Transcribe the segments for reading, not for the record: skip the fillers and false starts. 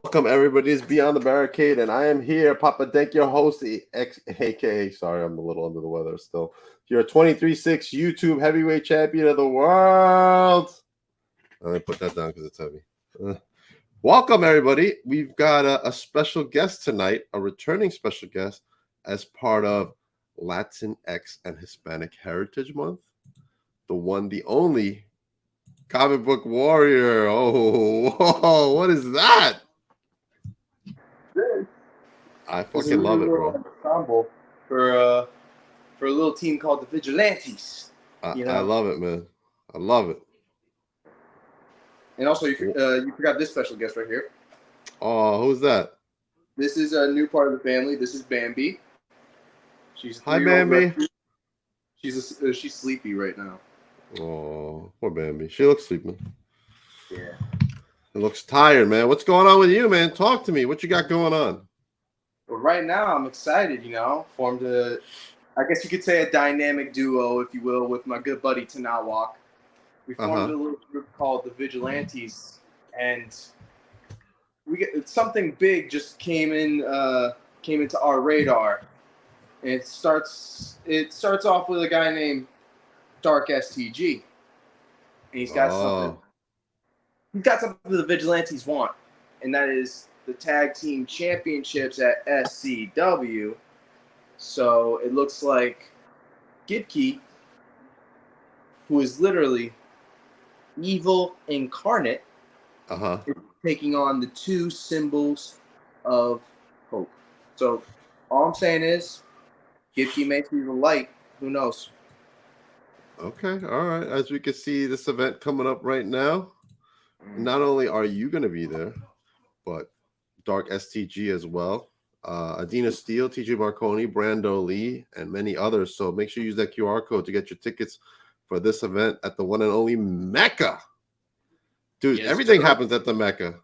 Welcome, everybody. It's Beyond the Barricade, and I am here, Papa Denk, your host, aka, sorry, I'm a little under the weather still. You're a 23-6 YouTube heavyweight champion of the world. Let me put that down because it's heavy. Welcome, everybody. We've got a special guest tonight, a returning special guest, as part of Latinx and Hispanic Heritage Month. The one, the only comic book warrior. Oh, whoa, what is that? I fucking love it, bro. Ensemble for a little team called the Vigilantes. I love it, man. I love it. And also, you forgot this special guest right here. Oh, who's that? This is a new part of the family. This is Bambi. She's hi, Bambi. She's sleepy right now. Oh, poor Bambi. She looks sleepy. Yeah. It looks tired, man. What's going on with you, man? Talk to me. What you got going on? Well, right now I'm excited. Formed I guess you could say a dynamic duo, if you will, with my good buddy Tanawak. We formed a little group called the Vigilantes, and something big just came into our radar. And it starts off with a guy named Dark STG, and he's got something. He's got something the Vigilantes want, and that is the tag team championships at SCW. So it looks like Gibkey, who is literally evil incarnate, is taking on the two symbols of hope. So all I'm saying is, Gibkey may be the light. Who knows? Okay, all right. As we can see, this event coming up right now. Not only are you going to be there, but Dark STG as well. Adina Steele, TJ Marconi, Brando Lee, and many others. So make sure you use that QR code to get your tickets for this event at the one and only Mecca. Dude, yes, everything happens at the Mecca.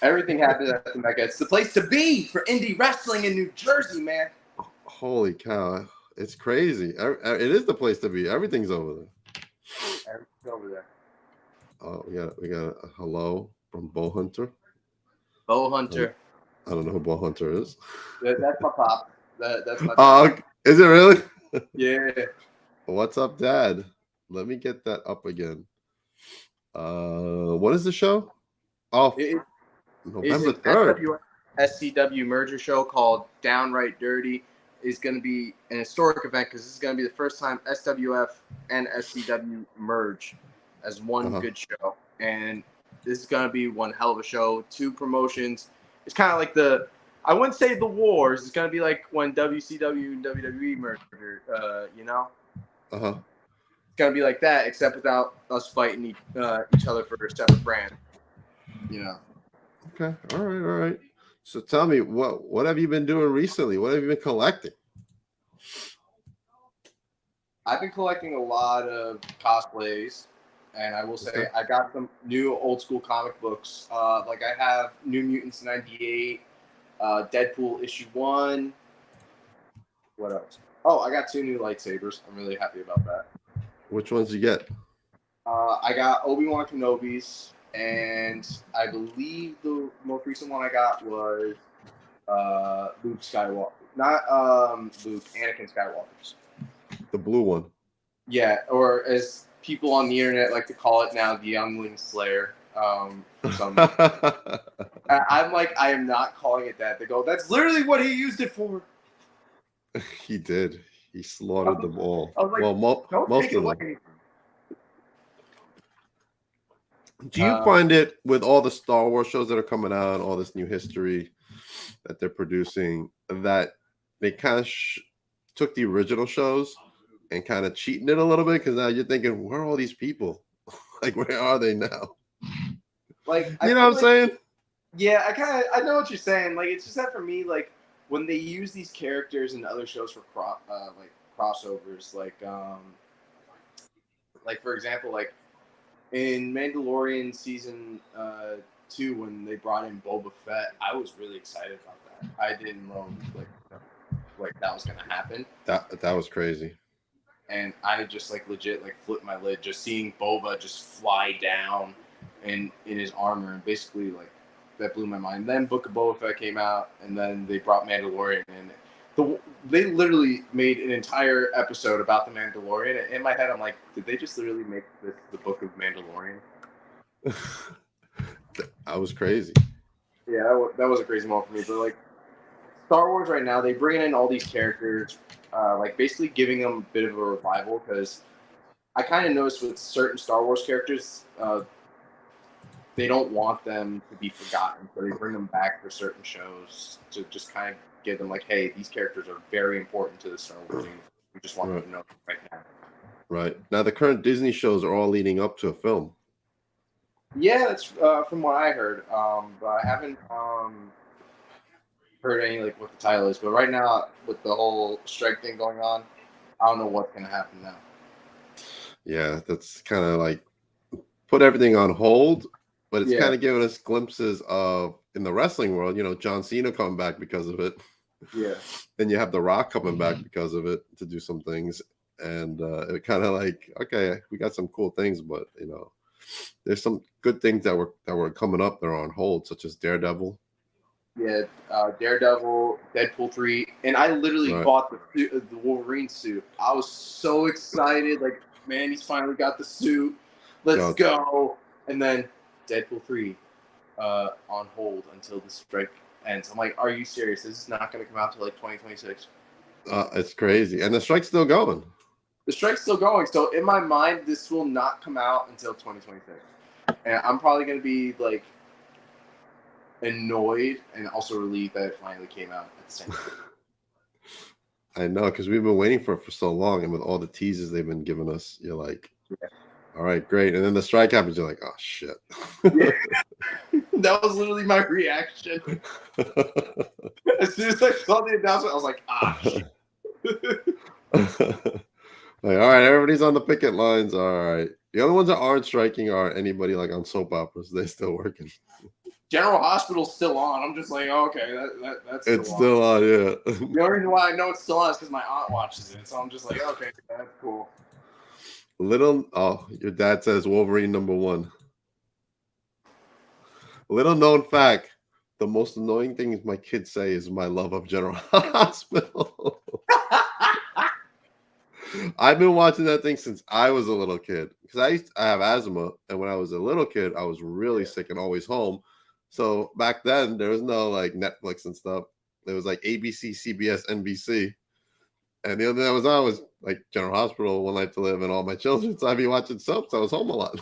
Everything happens at the Mecca. It's the place to be for indie wrestling in New Jersey, man. Holy cow. It's crazy. It is the place to be. Everything's over there. Everything's over there. Oh, we got a hello from Bo Hunter. Bo Hunter. I don't know who Bo Hunter is. That's my pop. That's my pop. Is it really? Yeah. What's up, Dad? Let me get that up again. What is the show? Oh, November 3rd. SCW merger show called Downright Dirty. Is going to be an historic event because this is going to be the first time SWF and SCW merge as one good show. And this is going to be one hell of a show. Two promotions. It's kind of like I wouldn't say the wars. It's going to be like when WCW and WWE merged, It's going to be like that, except without us fighting each other for a separate brand, Okay. All right. So tell me, what have you been doing recently? What have you been collecting? I've been collecting a lot of cosplays, and I will say I got some new old school comic books. Like I have New Mutants 98, Deadpool issue 1. What else? Oh, I got 2 new lightsabers. I'm really happy about that. Which ones you get? I got Obi-Wan Kenobi's. And I believe the most recent one I got was Luke Skywalker. Not Luke, Anakin Skywalker's. The blue one. Yeah, or as people on the internet like to call it now, the Youngling Slayer. I'm like, I am not calling it that. They go, that's literally what he used it for. He did. He slaughtered them all. I was like, well, most of them. Do you find it with all the Star Wars shows that are coming out, all this new history that they're producing, that they kind of took the original shows and kind of cheating it a little bit? Because now you're thinking, where are all these people? Like, where are they now? Like, you know what I'm saying? Yeah, I know what you're saying. Like, it's just that for me, like, when they use these characters in other shows for crossovers, like for example, like in Mandalorian season 2, when they brought in Boba Fett, I was really excited about that. I didn't know like that was gonna happen. That was crazy. And I just like legit like flipped my lid just seeing Boba just fly down in his armor, and basically like that blew my mind. Then Book of Boba Fett came out, and then they brought Mandalorian in. They literally made an entire episode about the Mandalorian. In my head, I'm like, did they just literally make this the Book of Mandalorian? That was crazy. Yeah, that was a crazy moment for me. But like Star Wars right now, they bring in all these characters, like basically giving them a bit of a revival. Because I kind of noticed with certain Star Wars characters, they don't want them to be forgotten, so they bring them back for certain shows to just kind of give them like, hey, these characters are very important to the Star Wars universe. We just want them to know right now. Right. Now the current Disney shows are all leading up to a film. Yeah, that's from what I heard. But I haven't heard any like what the title is. But right now, with the whole strike thing going on, I don't know what's gonna happen now. Yeah, that's kind of like put everything on hold, but it's kind of giving us glimpses of in the wrestling world. You know, John Cena coming back because of it. Yeah. Then you have The Rock coming back because of it to do some things, and it kind of like, okay, we got some cool things, but you know, there's some good things that were coming up that are on hold, such as Daredevil. Yeah, Daredevil, Deadpool 3, and I literally bought the Wolverine suit. I was so excited, like, man, he's finally got the suit. Let's go. And then Deadpool 3 on hold until the strike ends. I'm like, are you serious? This is not going to come out till like 2026. It's crazy, and the strike's still going. The strike's still going. So in my mind, this will not come out until 2026, and I'm probably going to be like annoyed and also relieved that it finally came out at the same time. I know, because we've been waiting for it for so long, and with all the teases they've been giving us, you're like, all right, great. And then the strike happens, you're like, oh shit. Yeah. That was literally my reaction. As soon as I saw the announcement, I was like, ah shit. Like, all right, everybody's on the picket lines. All right. The only ones that aren't striking are anybody like on soap operas. They're still working. General Hospital's still on. I'm just like, okay, that's still it's still on, yeah. The only reason why I know it's still on is because my aunt watches it. So I'm just like, okay, that's cool. Your dad says Wolverine #1. Little known fact, the most annoying thing my kids say is my love of General Hospital. I've been watching that thing since I was a little kid because I have asthma, and when I was a little kid, I was really sick and always home. So back then, there was no like Netflix and stuff. There was like ABC, CBS, NBC, and the other thing that was on was like General Hospital, One Life to Live, and All My Children. So I'd be watching soaps. I was home a lot.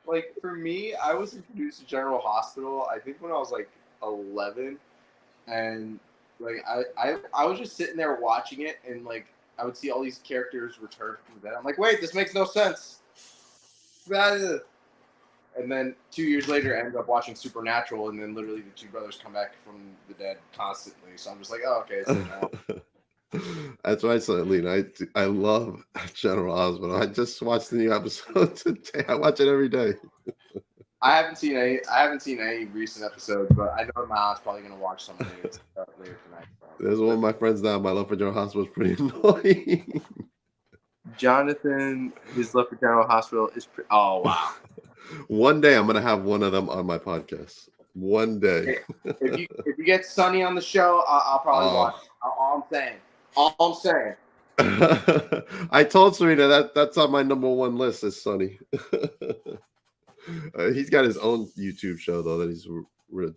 Like for me, I was introduced to General Hospital, I think when I was like 11, and like I was just sitting there watching it, and like I would see all these characters return from the dead. I'm like, wait, this makes no sense. And then 2 years later, I ended up watching Supernatural, and then literally the two brothers come back from the dead constantly. So I'm just like, oh, okay. That's why I said, Lena, I love General Hospital. I just watched the new episode today. I watch it every day. I haven't seen any recent episodes, but I know my aunt's probably gonna watch some of it later tonight. There's one of my friends now. My love for General Hospital is pretty annoying. Jonathan, his love for General Hospital is oh wow. One day I'm gonna have one of them on my podcast. One day. If you get Sonny on the show, I'll probably watch. All I'm saying. I told Serena that's on my #1 list is Sonny. He's got his own YouTube show though that he's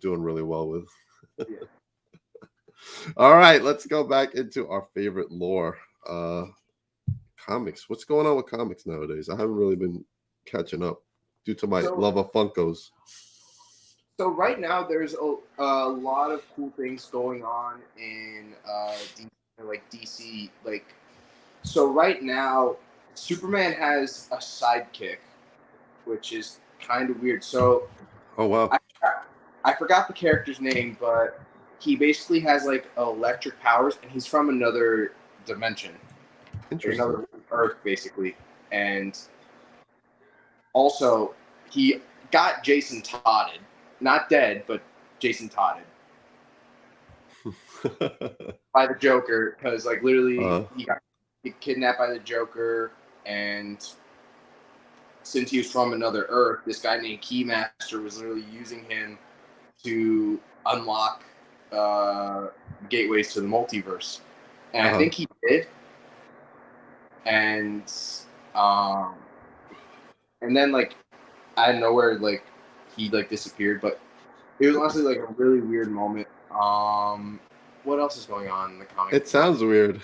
doing really well with. Yeah. All right, let's go back into our favorite lore. Comics. What's going on with comics nowadays? I haven't really been catching up due to my love of Funkos. So right now, there's a lot of cool things going on in DC. Like, so right now, Superman has a sidekick, which is kind of weird. So, oh wow, I forgot the character's name, but he basically has like electric powers, and he's from another dimension, another Earth, basically, and also he got Jason Todded. Not dead, but Jason Todded by the Joker, because like literally he got kidnapped by the Joker, and since he was from another Earth, this guy named Keymaster was literally using him to unlock gateways to the multiverse. And I think he did. And then like out of nowhere, like he like disappeared. But it was honestly like a really weird moment. What else is going on in the comic? It sounds weird.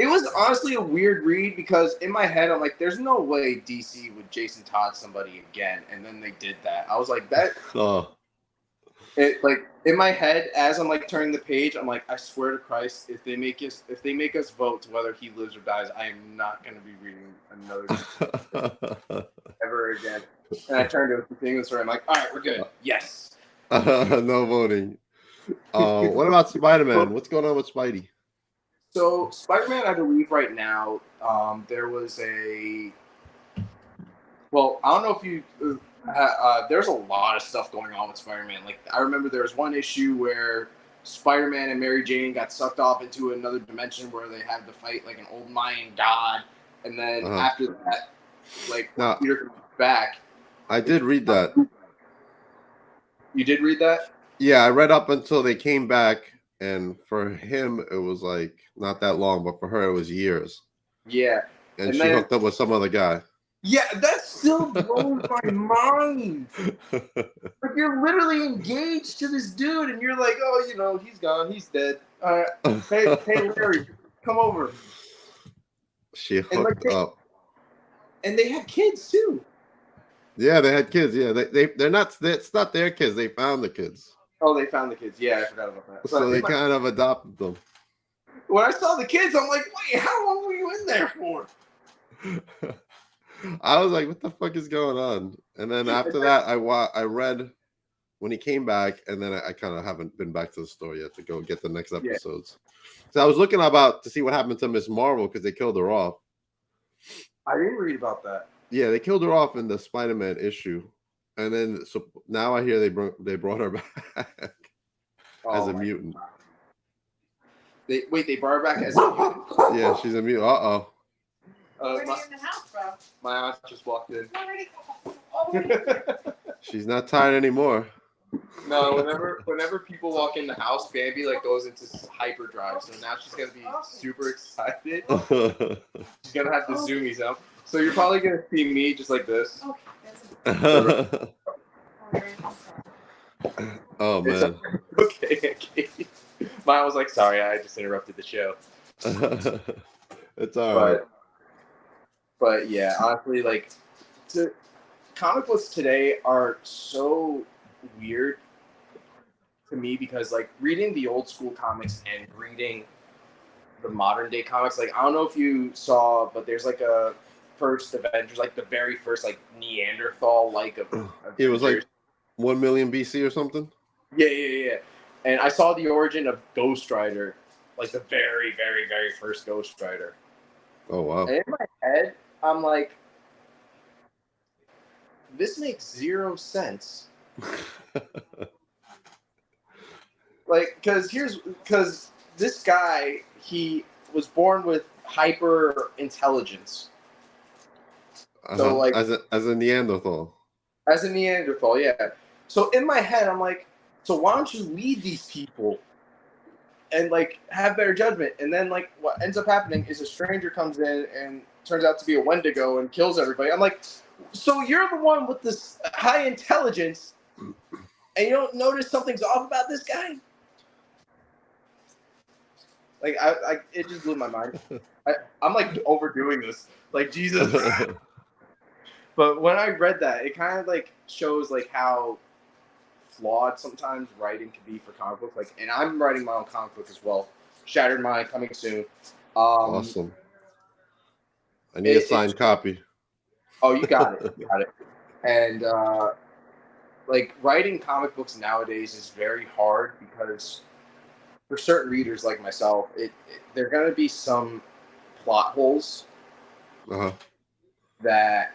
It was honestly a weird read because in my head I'm like, there's no way DC would Jason Todd somebody again, and then they did that. I was like, that. Oh. It like in my head as I'm like turning the page, I'm like, I swear to Christ, if they make us vote to whether he lives or dies, I am not going to be reading another ever again. And I turned to the continuing story. I'm like, all right, we're good. Yes. No voting. What about Spider-Man? What's going on with Spidey? So Spider-Man, I believe right now, there was a. Well, I don't know if you. There's a lot of stuff going on with Spider-Man. Like I remember there was one issue where Spider-Man and Mary Jane got sucked off into another dimension where they had to fight like an old Mayan god, and then after that, like Peter comes back. I did read that. You did read that? Yeah, I read up until they came back, and for him it was like not that long, but for her it was years. Yeah, and she hooked up with some other guy. Yeah, that still blows my mind. Like you're literally engaged to this dude, and you're like, oh, you know, he's gone, he's dead. Hey, Larry, come over. She hooked up, and they had kids too. Yeah, they had kids. Yeah, they're not. It's not their kids. They found the kids. Oh, they found the kids. Yeah, I forgot about that. So they kind of adopted them. When I saw the kids, I'm like, wait, how long were you in there for? I was like, what the fuck is going on? And then after that, I read when he came back, and then I kind of haven't been back to the store yet to go get the next episodes. Yeah. So I was looking to see what happened to Miss Marvel because they killed her off. I didn't read about that. Yeah, they killed her off in the Spider-Man issue, and then so now I hear they brought her back as a mutant. They brought her back as a mutant. Yeah, she's a mutant. We're in the house, bro. My aunt just walked in. She's not tired anymore. No, whenever people walk in the house, Bambi like goes into hyperdrive. So now she's gonna be super excited. She's gonna have the zoomies up. So you're probably gonna see me just like this. Oh man. Okay. Mine was like, sorry, I just interrupted the show. It's all right. But yeah, honestly, like, comic books today are so weird to me because, like, reading the old school comics and reading the modern day comics, like, I don't know if you saw, but there's like a first Avengers, like the very first, like, Neanderthal, like, it was like 1 million BC or something. Yeah. And I saw the origin of Ghost Rider, like the very, very, very first Ghost Rider. Oh wow! And in my head, I'm like, this makes zero sense. Like, because this guy, he was born with hyper intelligence. So like as a Neanderthal. As a Neanderthal, yeah. So in my head, I'm like, so why don't you lead these people and like have better judgment? And then like what ends up happening is a stranger comes in and turns out to be a Wendigo and kills everybody. I'm like, so you're the one with this high intelligence, and you don't notice something's off about this guy? Like it just blew my mind. I'm like overdoing this, like Jesus. But when I read that, it kind of like shows like how flawed sometimes writing can be for comic books. Like, and I'm writing my own comic book as well. Shattered Mind coming soon. Awesome. I need a signed copy. Oh, you got it. You got it. And like writing comic books nowadays is very hard because for certain readers like myself, there are going to be some plot holes that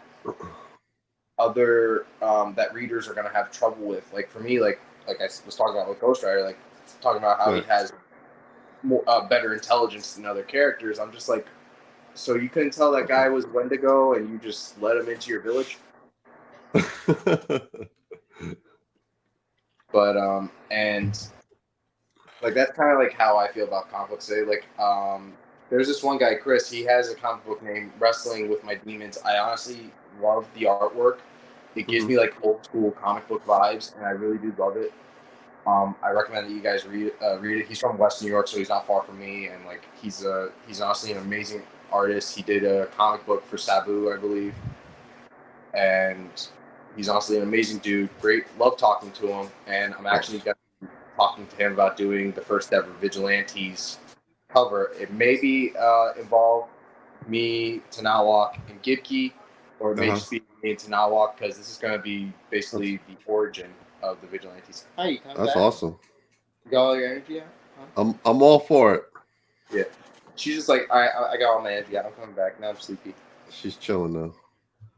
that readers are going to have trouble with. Like for me, like I was talking about with Ghost Rider, like talking about how he has more better intelligence than other characters. I'm just like, So you couldn't tell that guy was Wendigo, and you just let him into your village. But and like that's kind of like how I feel about comic books today. Like there's this one guy, Chris. He has a comic book named Wrestling with My Demons. I honestly love the artwork. It gives me like old school comic book vibes, and I really do love it. I recommend that you guys read it. He's from West New York, so he's not far from me, and like he's honestly an amazing artist. He did a comic book for Sabu, I believe, and he's honestly an amazing dude. Great, love talking to him, and I'm actually talking to him about doing the first ever Vigilantes cover. It may be involve me, Tanawak, and Gibkey, or it may just be me and Tanawak, because this is going to be basically the origin of the Vigilantes. Hi, you coming back? Awesome. You got all your energy out? Huh? I'm all for it. Yeah. She's just like, all right, I got all my energy out. I'm coming back. Now I'm sleepy. She's chilling now.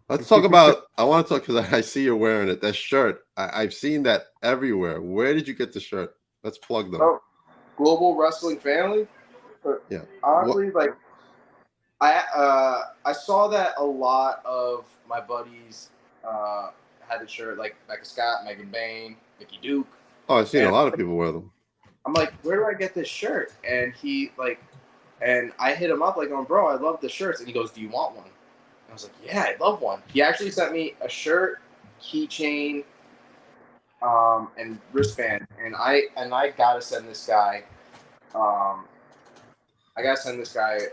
Let's talk about, I want to talk because I see you're wearing it. That shirt, I've seen that everywhere. Where did you get the shirt? Let's plug them. Oh, Global Wrestling Family? Yeah. Honestly, like, I saw that a lot of my buddies had the shirt, like Becca Scott, Megan Bain, Mickey Duke. Oh, I've seen a lot of people wear them. I'm like, where do I get this shirt? And and I hit him up like, oh, bro, I love the shirts. And he goes, do you want one? I was like, yeah, I'd love one. He actually sent me a shirt, keychain, and wristband. And I gotta send this guy,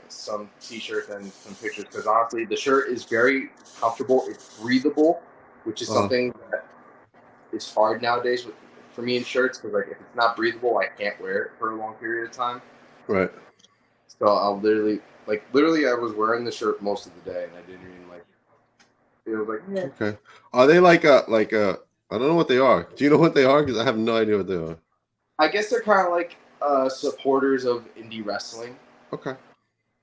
some t-shirts and some pictures, because honestly, the shirt is very comfortable. It's breathable, which is something that is hard nowadays for me in shirts, because like if it's not breathable, I can't wear it for a long period of time. Right. So I'll literally, I was wearing the shirt most of the day, and I didn't even like. It was like, yeah. Okay. Are they like a? I don't know what they are. Do you know what they are? Because I have no idea what they are. I guess they're kind of like supporters of indie wrestling. Okay.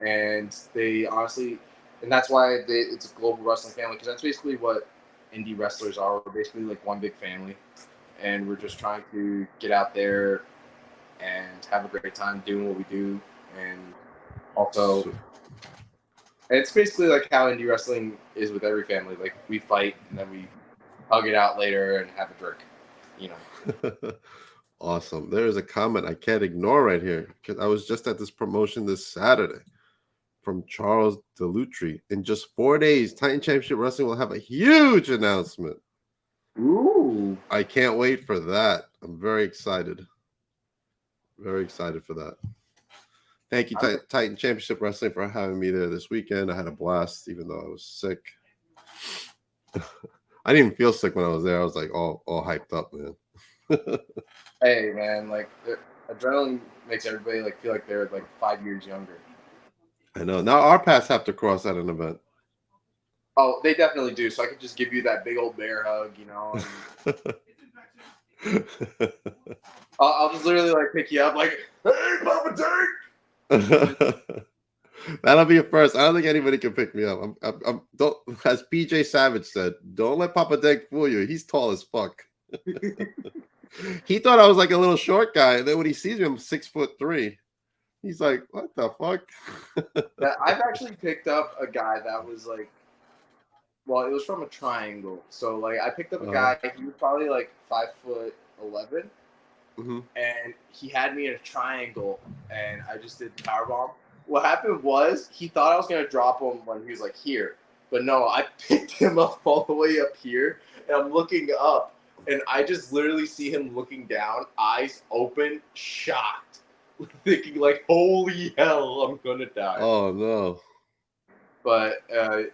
And they honestly, and that's why it's a global wrestling family, because that's basically what indie wrestlers are. We're basically like one big family, and we're just trying to get out there and have a great time doing what we do, and also. It's basically like how indie wrestling is with every family. Like, we fight, and then we hug it out later and have a drink, you know. Awesome. There is a comment I can't ignore right here, because I was just at this promotion this Saturday from Charles Delutri. In just 4 days, Titan Championship Wrestling will have a huge announcement. Ooh. I can't wait for that. I'm very excited. Very excited for that. Thank you, Titan Championship Wrestling, for having me there this weekend. I had a blast, even though I was sick. I didn't even feel sick when I was there. I was like all hyped up, man. Hey, man, like adrenaline makes everybody like feel like they're like 5 years younger. I know. Now our paths have to cross at an event. Oh, they definitely do. So I could just give you that big old bear hug, you know. And I'll just literally like pick you up, like, hey, Papa Tank. That'll be a first. I don't think anybody can pick me up. I'm don't, as PJ Savage said, don't let Papa Dank fool you. He's tall as fuck. He thought I was like a little short guy, and then when he sees me, I'm 6'3". He's like, what the fuck? I've actually picked up a guy that was like, well, it was from a triangle. So like I picked up a guy, he was probably like 5'11". And he had me in a triangle, and I just did powerbomb. What happened was he thought I was gonna drop him when he was like here, but no, I picked him up all the way up here, and I'm looking up, and I just literally see him looking down, eyes open, shocked, thinking like, "Holy hell, I'm gonna die." Oh no! But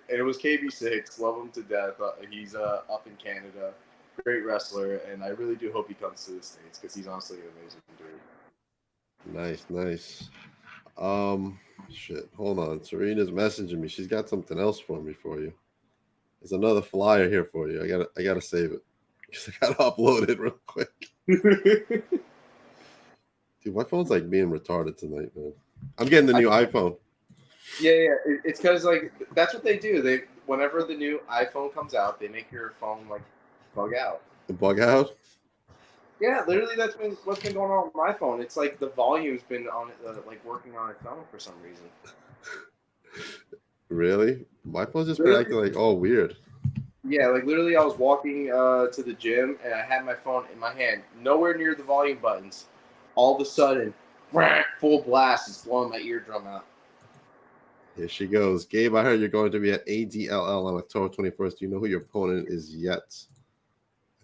it was KB6. Love him to death. He's up in Canada. Great wrestler, and I really do hope he comes to the States, because he's honestly an amazing dude. Nice. Shit. Hold on. Serena's messaging me. She's got something else for you. There's another flyer here for you. I gotta save it, because I gotta upload it real quick. Dude, my phone's like being retarded tonight, man. I'm getting the new iPhone. Yeah. It's because like that's what they do. Whenever the new iPhone comes out, they make your phone like bug out. Bug out? Yeah, literally, that's what's been going on with my phone. It's like the volume's been on it, like working on its own for some reason. Really? My phone's just been acting like all weird. Yeah, like literally I was walking to the gym and I had my phone in my hand, nowhere near the volume buttons. All of a sudden, full blast is blowing my eardrum out. Here she goes. Gabe, I heard you're going to be at ADLL on October 21st. Do you know who your opponent is yet?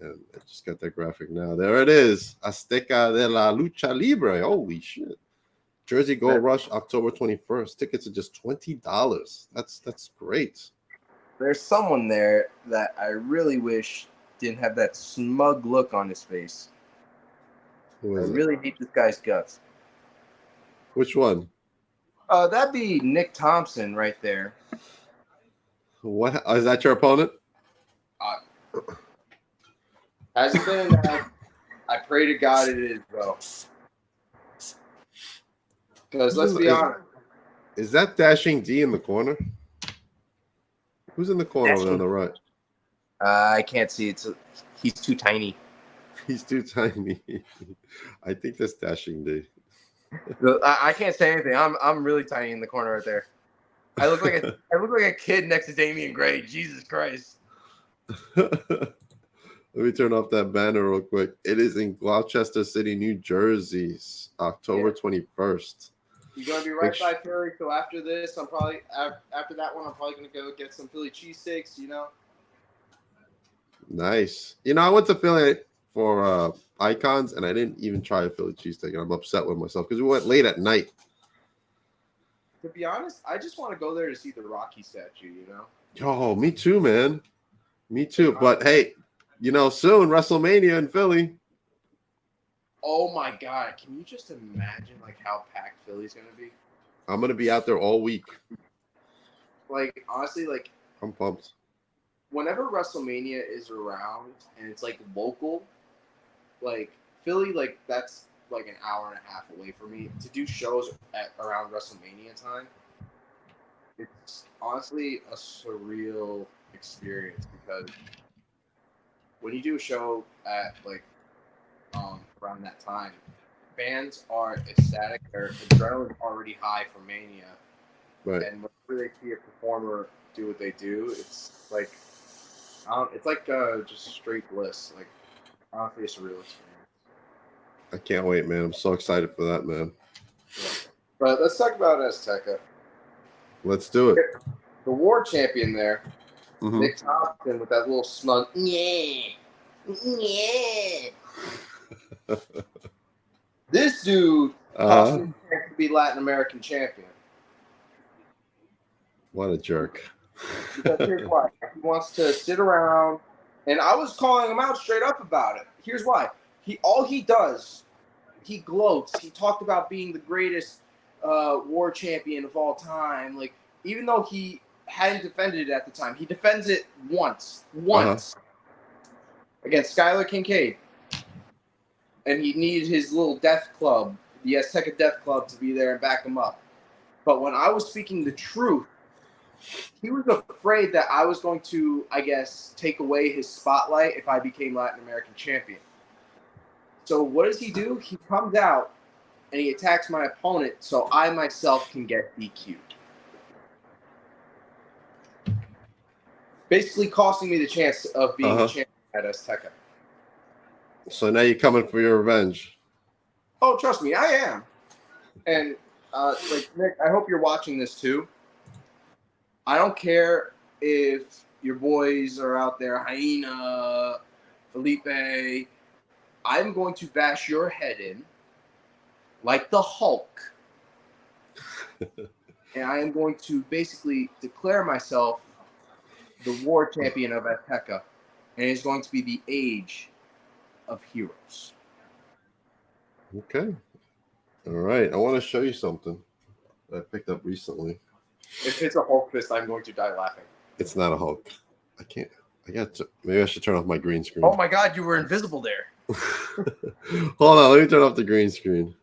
And I just got that graphic now. There it is. Azteca de la Lucha Libre. Holy shit. Jersey Gold Rush, October 21st. Tickets are just $20. That's great. There's someone there that I really wish didn't have that smug look on his face. Who I is it? really hate this guy's guts. Which one? That'd be Nick Thompson right there. What is that your opponent? Hasn't been announced. I pray to God it is, though. Because let's be honest. Is that Dashing D in the corner? Who's in the corner over there on the right? I can't see. He's too tiny. He's too tiny. I think that's Dashing D. I can't say anything. I'm really tiny in the corner right there. I look like a kid next to Damian Gray. Jesus Christ. Let me turn off that banner real quick. It is in Gloucester City, New Jersey, October 21st. You're gonna be right by Philly. So after this, I'm probably after that one, I'm probably gonna go get some Philly cheesesteaks. You know. Nice. You know, I went to Philly for Icons, and I didn't even try a Philly cheesesteak, and I'm upset with myself because we went late at night. To be honest, I just want to go there to see the Rocky statue. You know. Oh, me too, man. Me too. But hey, you know, soon WrestleMania in Philly. Oh my God! Can you just imagine like how packed Philly's gonna be? I'm gonna be out there all week. Like honestly, like I'm pumped. Whenever WrestleMania is around and it's like local, like Philly, like that's like an hour and a half away for me to do shows around WrestleMania time. It's honestly a surreal experience because when you do a show at like around that time, fans are ecstatic. Their adrenaline's already high for Mania, Right. and whenever they see a performer do what they do, it's like just straight bliss. Like honestly, it's a real experience. I can't wait, man. I'm so excited for that, man. Yeah. But let's talk about Azteca. Let's do it. The war champion there, Nick Thompson, with that little smug. This dude cost me the chance to be Latin American champion. What a jerk. Because here's why. He wants to sit around, and I was calling him out straight up about it. Here's why. All he does, he gloats. He talked about being the greatest war champion of all time. Like, even though he hadn't defended it at the time, he defends it once against Skylar Kincaid. And he needed his little death club, the Azteca Death Club, to be there and back him up. But when I was speaking the truth, he was afraid that I was going to, I guess, take away his spotlight if I became Latin American champion. So what does he do? He comes out and he attacks my opponent so I myself can get DQ'd. Basically costing me the chance of being the champion at Azteca. So now you're coming for your revenge. Oh, trust me, I am. And like Nick, I hope you're watching this too. I don't care if your boys are out there, Hyena, Felipe. I'm going to bash your head in like the Hulk. And I am going to basically declare myself the war champion of Azteca. And it's going to be the age of heroes. Okay. All right. I want to show you something that I picked up recently. If it's a Hulk fist, I'm going to die laughing. It's not a Hulk. I can't. Maybe I should turn off my green screen. Oh my God, you were invisible there. Hold on. Let me turn off the green screen.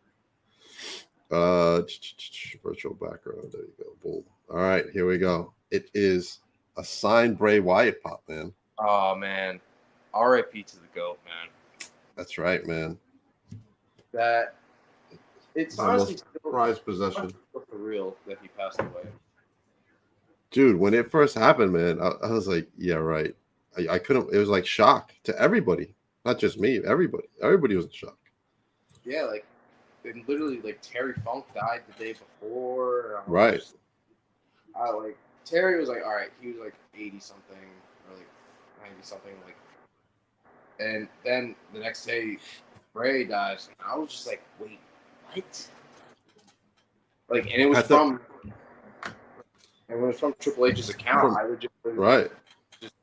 Virtual background. There you go. Boom. All right. Here we go. It is a signed Bray Wyatt pop, man. Oh, man. R.I.P. to the GOAT, man. That's right, man. That it's my honestly most prized possession. surreal that he passed away. Dude, when it first happened, man, I was like, yeah, right. I couldn't. It was like shock to everybody, not just me. Everybody. Everybody was in shock. Yeah, like, and literally, like, Terry Funk died the day before. Right. Like, Terry was like, all right, he was like 80 something or like 90 something, like, and then the next day, Bray dies, and I was just like, wait, what? Like, and it was from Triple H's account. I would just right. just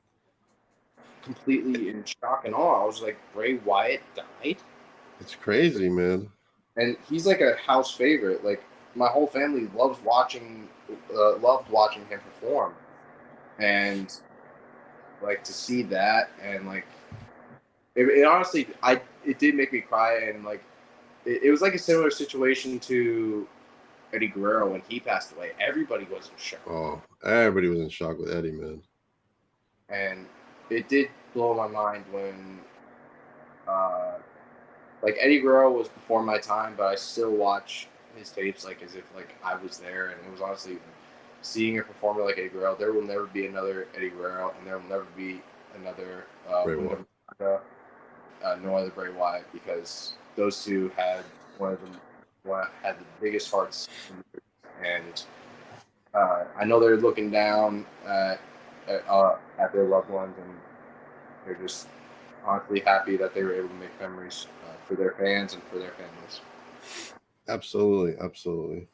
completely in shock and awe. I was like, Bray Wyatt died? It's crazy, man. And he's like a house favorite. Like, my whole family loved watching him perform, and like to see that, and like it honestly, it did make me cry, and like it was like a similar situation to Eddie Guerrero when he passed away. Everybody was in shock. Oh, everybody was in shock with Eddie, man. And it did blow my mind when, like, Eddie Guerrero was before my time, but I still watch his tapes like as if like I was there. And it was honestly seeing a performer like Eddie Guerrero. There will never be another Eddie Guerrero, and there will never be another no other Bray Wyatt, because those two had had the biggest hearts, and I know they're looking down at their loved ones, and they're just honestly happy that they were able to make memories for their fans and for their families. Absolutely, absolutely.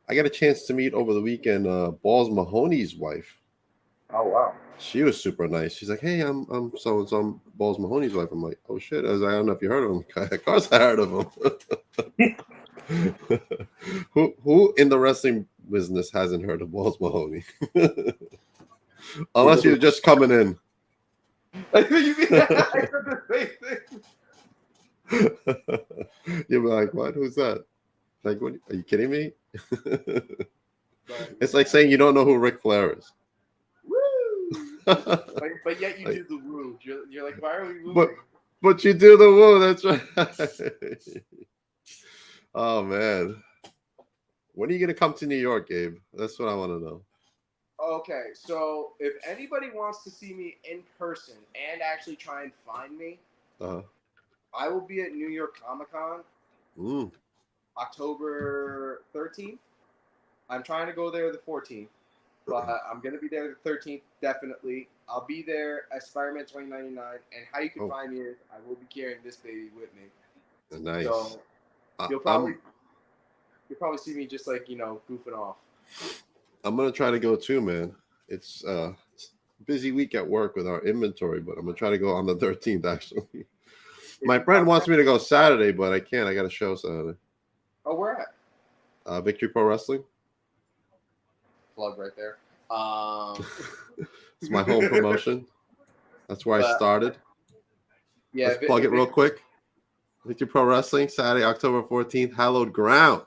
I got a chance to meet over the weekend Balls Mahoney's wife. Oh wow! She was super nice. She's like, "Hey, I'm so and so, I'm Balls Mahoney's wife." I'm like, "Oh shit!" I was like, "I don't know if you heard of him." Of course, I heard of him. Who in the wrestling business hasn't heard of Balls Mahoney? Unless you're just coming in. I said the same thing. You'll be like, "What? Who's that?" Like, what? Are you kidding me? It's like saying you don't know who Ric Flair is. Woo! but yet you do the woo. You're like, why are we wooing? But you do the woo. That's right. Oh man, when are you gonna come to New York, Gabe? That's what I want to know. Okay, so if anybody wants to see me in person and actually try and find me, I will be at New York Comic Con, October 13th. I'm trying to go there the 14th, but I'm going to be there the 13th, definitely. I'll be there as Spider-Man 2099, and how you can find me is I will be carrying this baby with me. Nice. So you'll probably see me just like, goofing off. I'm going to try to go too, man. It's a busy week at work with our inventory, but I'm going to try to go on the 13th, actually. My friend wants me to go Saturday, but I can't. I got a show Saturday. Oh, where at? Victory Pro Wrestling. Plug right there. It's my home promotion. That's where I started. Yeah, let's plug it real quick. Victory Pro Wrestling, Saturday, October 14th, hallowed ground.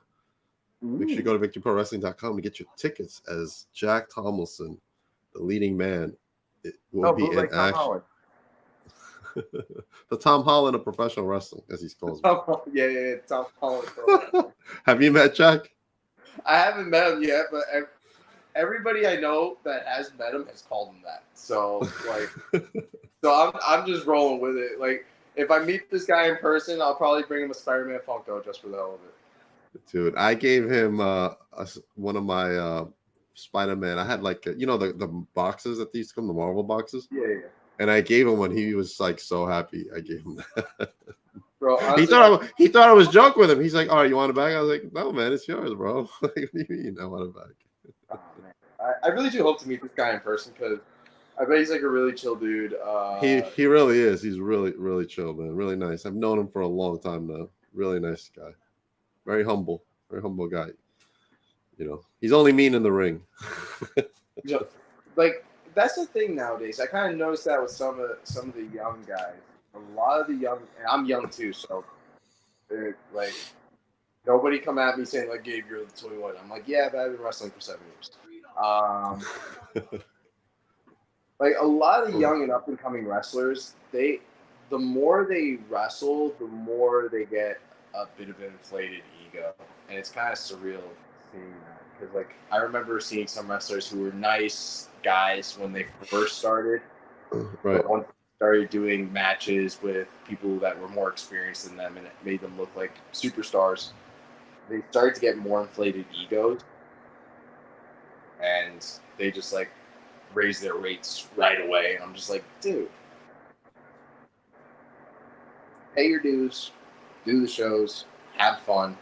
Make sure you go to victoryprowrestling.com to get your tickets as Jack Tomlinson, the leading man, will be in action. The Tom Holland of professional wrestling, as he's called. Yeah, Tom Holland. Have you met Jack? I haven't met him yet, but everybody I know that has met him has called him that. So I'm just rolling with it. Like, if I meet this guy in person, I'll probably bring him a Spider-Man Funko just for the hell of it. Dude, I gave him one of my Spider-Man. I had like the boxes that these come, the Marvel boxes. Yeah. And I gave him one. He was like so happy. I gave him that. Bro, honestly, he thought I was joking with him. He's like, "Oh, you want it back?" I was like, "No, man, it's yours, bro." Like, what do you mean I want it back? Oh, man. I really do hope to meet this guy in person, because I bet he's like a really chill dude. He really is. He's really, really chill, man. Really nice. I've known him for a long time now. Really nice guy. Very humble guy. He's only mean in the ring. Yeah, like, that's the thing nowadays. I kind of noticed that with some of the young guys. A lot of the young, and I'm young too, so like, nobody come at me saying like, "Gabe, you're the 21." I'm like, "Yeah, but I've been wrestling for 7 years." Like, a lot of the young and up and coming wrestlers, the more they wrestle, the more they get a bit of an inflated ego, and it's kind of surreal seeing that, because like I remember seeing some wrestlers who were nice guys when they first started, Right. but once they started doing matches with people that were more experienced than them, and it made them look like superstars, they started to get more inflated egos, and they just like raise their rates right away. And I'm just like, dude, pay your dues, do the shows, have fun,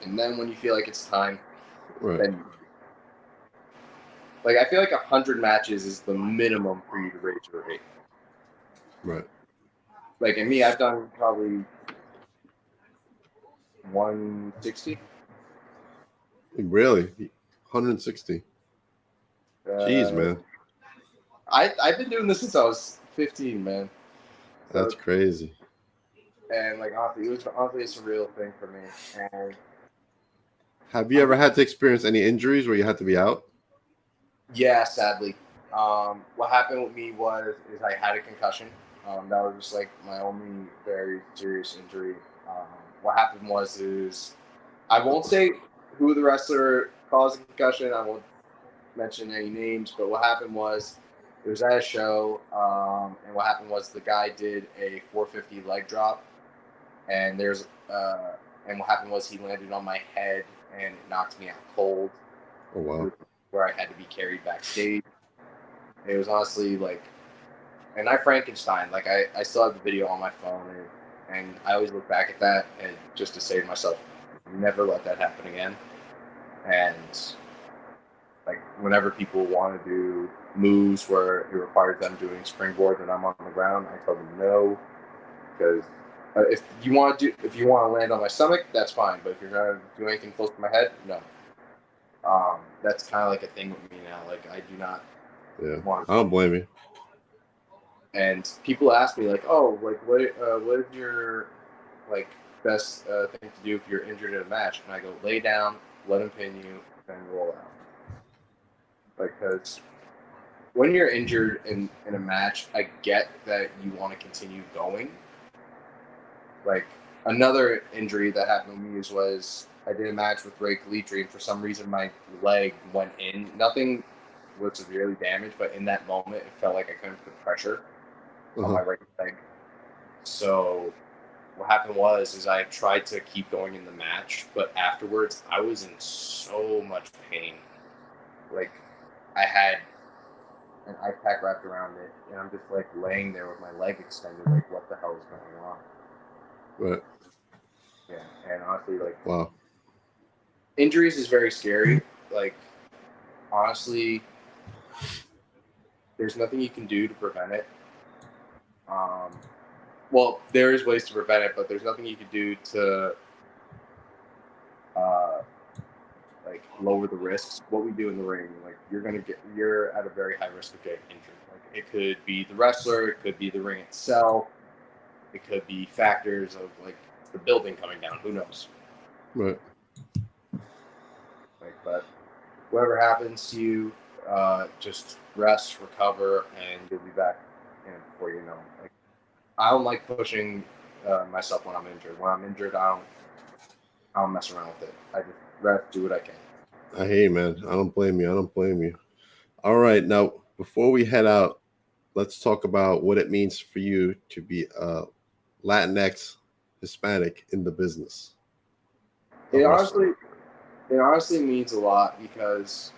and then when you feel like it's time, Right. then like I feel like 100 matches is the minimum for you to raise your rate. Right. Like in me, I've done probably 160. Really? 160. Jeez, man. I've been doing this since I was 15, man. So, That's crazy. and like honestly, it was honestly a surreal thing for me. And Have you ever had to experience any injuries where you had to be out? yeah, sadly, what happened with me is I had a concussion. That was just like my only very serious injury. What happened is I won't say who the wrestler caused the concussion. I won't mention any names, but what happened was it was at a show, and what happened was the guy did a 450 leg drop, and and what happened was he landed on my head and it knocked me out cold. Oh, wow. Where I had to be carried backstage. It was honestly like, and I Frankenstein. Like I still have the video on my phone, and I always look back at that and just to say to myself, never let that happen again. And like whenever people want to do moves where it requires them doing springboard and I'm on the ground, I tell them no, because if you want to land on my stomach, that's fine. But if you're gonna do anything close to my head, no. That's kind of like a thing with me now. Like I do not. Yeah, I don't blame you. And people ask me like, "Oh, like what is your like best thing to do if you're injured in a match?" And I go, "Lay down, let him pin you, then roll out." Because when you're injured in a match, I get that you want to continue going. Like another injury that happened to me was I did a match with Ray Kalitri, and for some reason my leg went in. Nothing was severely damaged, but in that moment, it felt like I couldn't put pressure on my right leg. So what happened is I tried to keep going in the match, but afterwards I was in so much pain. Like I had an ice pack wrapped around it, and I'm just like laying there with my leg extended, like what the hell is going on? Right. Yeah, and honestly, like wow, injuries is very scary. Like honestly, there's nothing you can do to prevent it. Well, there is ways to prevent it, but there's nothing you can do to like lower the risks. What we do in the ring, like you're at a very high risk of getting injured. Like it could be the wrestler, it could be the ring itself, it could be factors of like the building coming down. Who knows? right. Like, but whatever happens to you, just rest, recover, and you'll be back. And before you know, like I don't like pushing myself when I'm injured. When I'm injured, I don't mess around with it. I just rest, do what I can. I hear you, man. I don't blame you. All right, now before we head out, let's talk about what it means for you to be a Latinx Hispanic in the business. It honestly means a lot because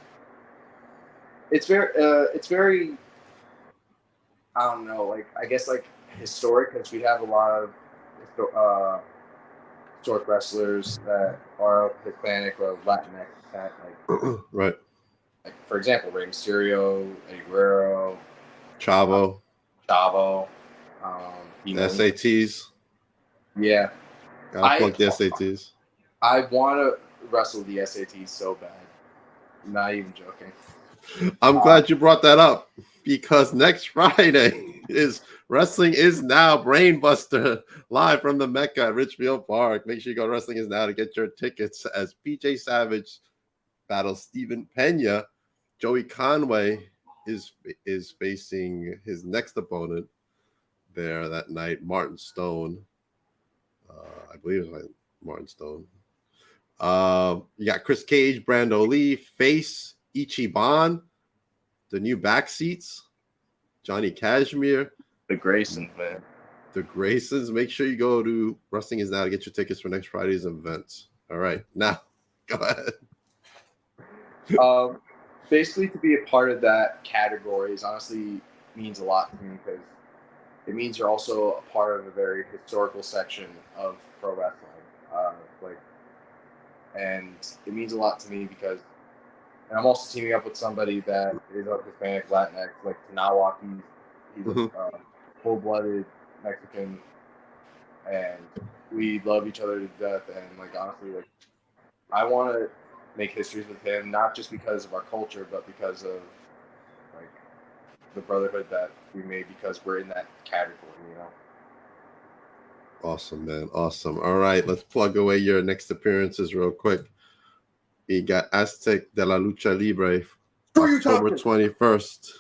it's very I don't know, like I guess like historic, because we have a lot of historic wrestlers that are Hispanic or Latinx, like right. Like for example, Rey Mysterio, Eddie Guerrero, Chavo, the SATs. Yeah, Gotta plug the SATs. I want to wrestle the SATs so bad. I'm not even joking. I'm glad you brought that up, because next Friday is Wrestling Is Now Brainbuster live from the Mecca at Richfield Park. Make sure you go to Wrestling Is Now to get your tickets as PJ Savage battles Steven Pena. Joey Conway is facing his next opponent there that night, Martin Stone. I believe it's like Martin Stone. You got Chris Cage, Brando Lee, Face, Ichiban, the new back seats, Johnny Cashmere, The Graysons, man. the Graysons. Make sure you go to Wrestling Is Now to get your tickets for next Friday's events. All right, now go ahead. Basically, to be a part of that category is honestly means a lot to me because it means you're also a part of a very historical section of pro wrestling. And it means a lot to me because, and I'm also teaming up with somebody that is of Hispanic Latinx, like Tanawa. He's a full-blooded Mexican, and we love each other to death. And like honestly, like I want to make histories with him, not just because of our culture, but because of like the brotherhood that we made because we're in that category, you know. Awesome, man. Awesome. All right, let's plug away your next appearances real quick. You got Aztec de la Lucha Libre, October 21st.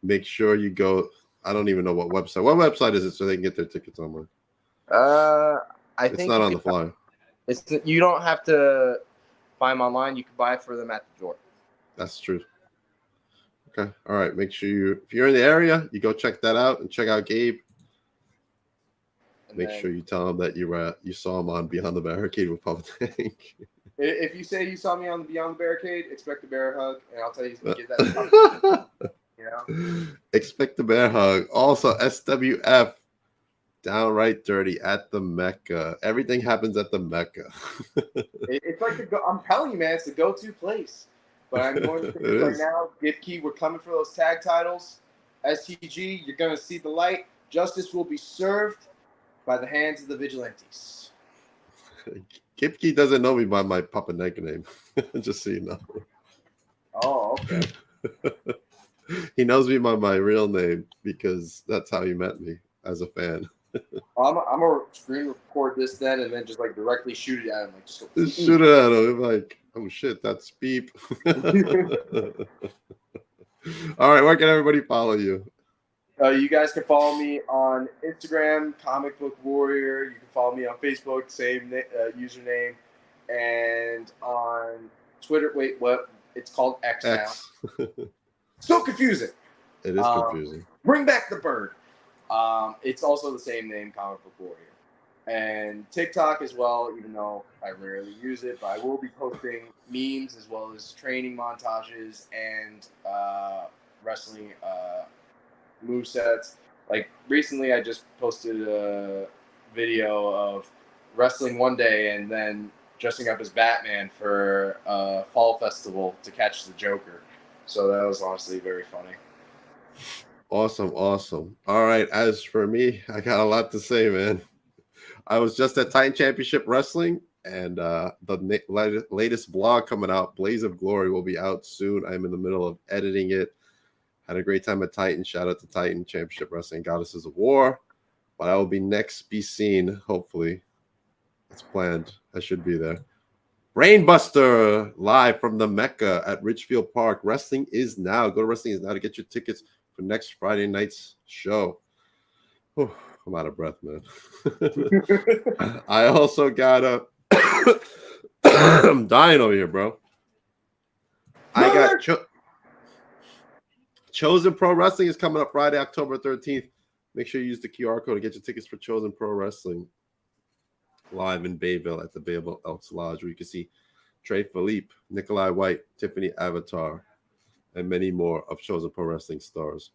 Make sure you go. I don't even know what website. What website is it so they can get their tickets online? I it's think not on the flyer. You don't have to buy them online. You can buy it for them at the door. That's true. Okay. All right. Make sure if you're in the area, you go check that out and check out Gabe. Make sure you tell him that you saw him on Beyond the Barricade with Papa Tank. If you say you saw me on Beyond the Barricade, expect a bear hug, and I'll tell you he's gonna get that. You know? Expect the bear hug. Also, SWF, downright dirty at the Mecca. Everything happens at the Mecca. It's like I'm telling you, man, it's the go-to place. But I'm going to say right now, Gipkey, we're coming for those tag titles. STG, you're gonna see the light. Justice will be served by the hands of the vigilantes. Gipkey doesn't know me by my Papa Tank name. Just so you know. Oh, okay. He knows me by my real name because that's how he met me as a fan. I'm gonna screen record this then, and then just like directly shoot it at him. Like just go. Shoot it at him. Like, oh shit, that's Beep. All right, where can everybody follow you? You guys can follow me on Instagram, Comic Book Warrior. You can follow me on Facebook, same username, and on Twitter. Wait, what? It's called X now. So confusing. It is confusing. Bring back the bird. It's also the same name, Comic Book Warrior. And TikTok as well, even though I rarely use it, but I will be posting memes as well as training montages and wrestling movesets. Like recently, I just posted a video of wrestling one day and then dressing up as Batman for a fall festival to catch the Joker. So that was honestly very funny. Awesome. All right, as for me, I got a lot to say, man. I was just at Titan Championship Wrestling, and the latest vlog coming out, Blaze of Glory, will be out soon. I'm in the middle of editing it. Had a great time at Titan. Shout out to Titan Championship Wrestling, Goddesses of War. But I will be seen, hopefully. It's planned. I should be there. Brainbuster, live from the Mecca at Ridgefield Park. Wrestling Is Now. Go to Wrestling Is Now to get your tickets for next Friday night's show. Whew, I'm out of breath, man. I also got I'm dying over here, bro. I got Chosen Pro Wrestling is coming up Friday, October 13th. Make sure you use the QR code to get your tickets for Chosen Pro Wrestling live in Bayville at the Bayville Elks Lodge, where you can see Trey Philippe, Nikolai White, Tiffany Avatar, and many more of Chosen Pro Wrestling stars.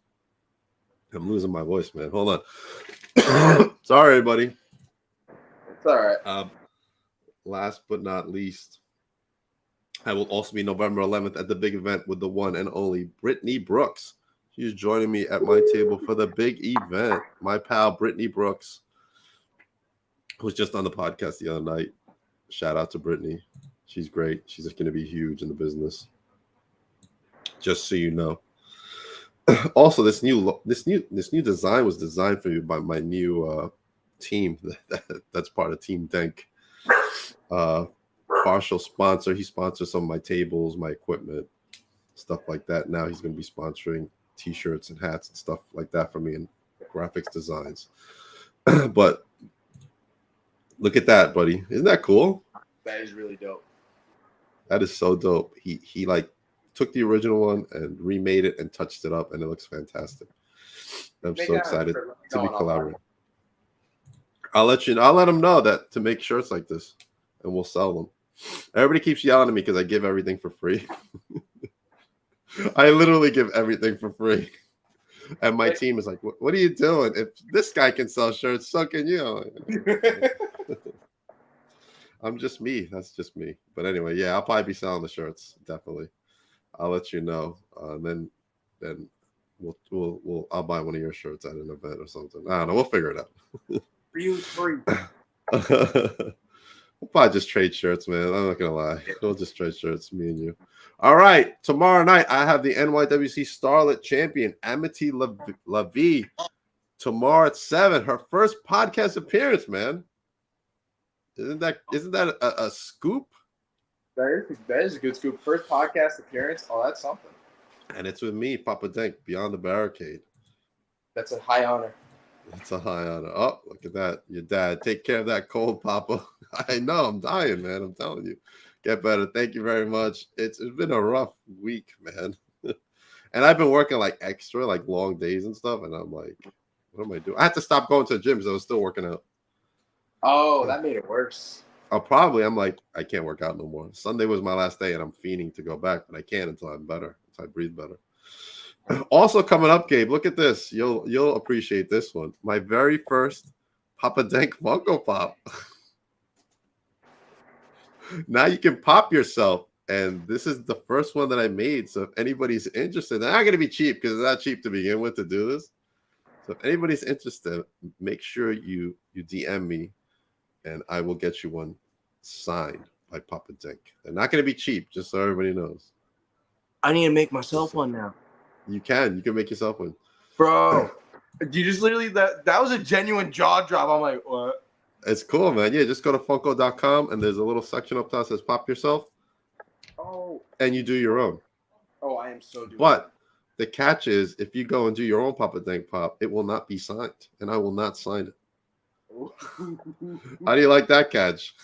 I'm losing my voice, man. Hold on. Sorry, everybody. It's all right. Last but not least, I will also be November 11th at the big event with the one and only Brittany Brooks. She's joining me at my table for the big event. My pal, Brittany Brooks, who was just on the podcast the other night. Shout out to Brittany. She's great. She's going to be huge in the business. Just so you know. Also, this new design was designed for you by my new team. That's part of Team Denk. Partial sponsor. He sponsors some of my tables, my equipment, stuff like that. Now he's going to be sponsoring T-shirts and hats and stuff like that for me and graphics designs. But look at that, buddy. Isn't that cool? That is really dope. That is so dope. He like took the original one and remade it and touched it up, and it looks fantastic. I'm so excited to be collaborating. I'll let him know that to make shirts like this, and we'll sell them. Everybody keeps yelling at me because I give everything for free. I literally give everything for free. And my team is like, what are you doing? If this guy can sell shirts, so can you. I'm just me. That's just me. But anyway, yeah, I'll probably be selling the shirts. Definitely. I'll let you know. And then I'll buy one of your shirts at an event or something. I don't know. We'll figure it out. Free. We'll probably just trade shirts, man. I'm not gonna lie. We'll just trade shirts, me and you. All right. Tomorrow night, I have the NYWC Starlet Champion, Amity Lavie. Tomorrow at 7. Her first podcast appearance, man. Isn't that a scoop? That is a good scoop. First podcast appearance. Oh, that's something. And it's with me, Papa Denk, Beyond the Barricade. That's a high honor. It's a high honor. Oh, look at that. Your dad. Take care of that cold, Papa. I know. I'm dying, man. I'm telling you. Get better. Thank you very much. It's been a rough week, man. And I've been working like extra, like long days and stuff. And I'm like, what am I doing? I had to stop going to the gym because I was still working out. Oh, that made it worse. I'm like, I can't work out no more. Sunday was my last day, and I'm fiending to go back, but I can't until I'm better, until I breathe better. Also coming up, Gabe, look at this. You'll appreciate this one. My very first Papa Denk Funko Pop. Now you can pop yourself, and this is the first one that I made. So if anybody's interested, they're not going to be cheap because it's not cheap to begin with to do this. So if anybody's interested, make sure you DM me, and I will get you one signed by Papa Denk. They're not going to be cheap, just so everybody knows. I need to make myself one now. You can make yourself one. Bro, you just literally, that was a genuine jaw drop. I'm like, what? It's cool, man. Yeah, just go to Funko.com, and there's a little section up top that says pop yourself. Oh. And you do your own. Oh, I am so doing But the catch is, if you go and do your own Papa Denk Pop, it will not be signed, and I will not sign it. How do you like that catch?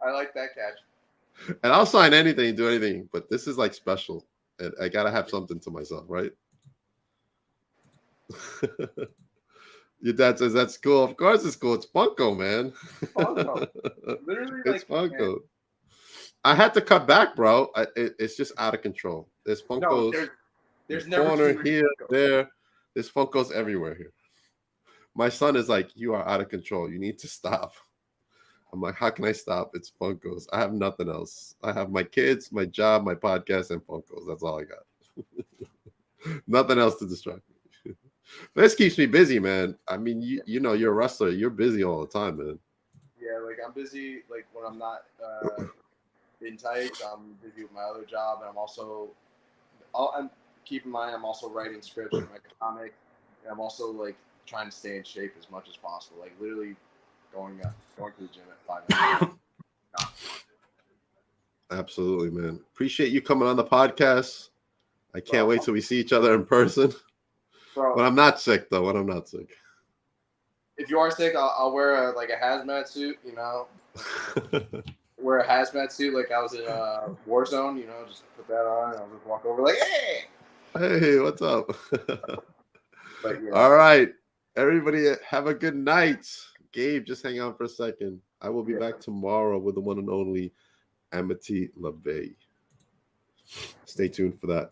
I like that catch. And I'll sign anything and do anything, but this is like special. And I gotta have something to myself, right? Your dad says that's cool. Of course it's cool. It's Funko, man. Funko. Literally, it's Funko. Man. I had to cut back, bro. It's just out of control. There's Funkos. No, there's never corner here, Funko. There. There's Funkos everywhere here. My son is like, you are out of control. You need to stop. I'm like, how can I stop? It's Funkos. I have nothing else. I have my kids, my job, my podcast, and Funkos. That's all I got. Nothing else to distract me. This keeps me busy, man. I mean, you know, you're a wrestler. You're busy all the time, man. Yeah, like I'm busy. Like when I'm not in tights, I'm busy with my other job, and I'm keep in mind, I'm also writing scripts for my comic. And I'm also like trying to stay in shape as much as possible. Like literally going to the gym at 5 minutes. Absolutely, man. Appreciate you coming on the podcast. I can't wait till we see each other in person. Bro, when I'm not sick, though. When I'm not sick. If you are sick, I'll wear a hazmat suit. You know, wear a hazmat suit like I was in a war zone. You know, just put that on. And I'll just walk over like, hey, what's up? But, yeah. All right, everybody, have a good night. Gabe, just hang on for a second. I will be back tomorrow with the one and only Amity Lavie. Stay tuned for that.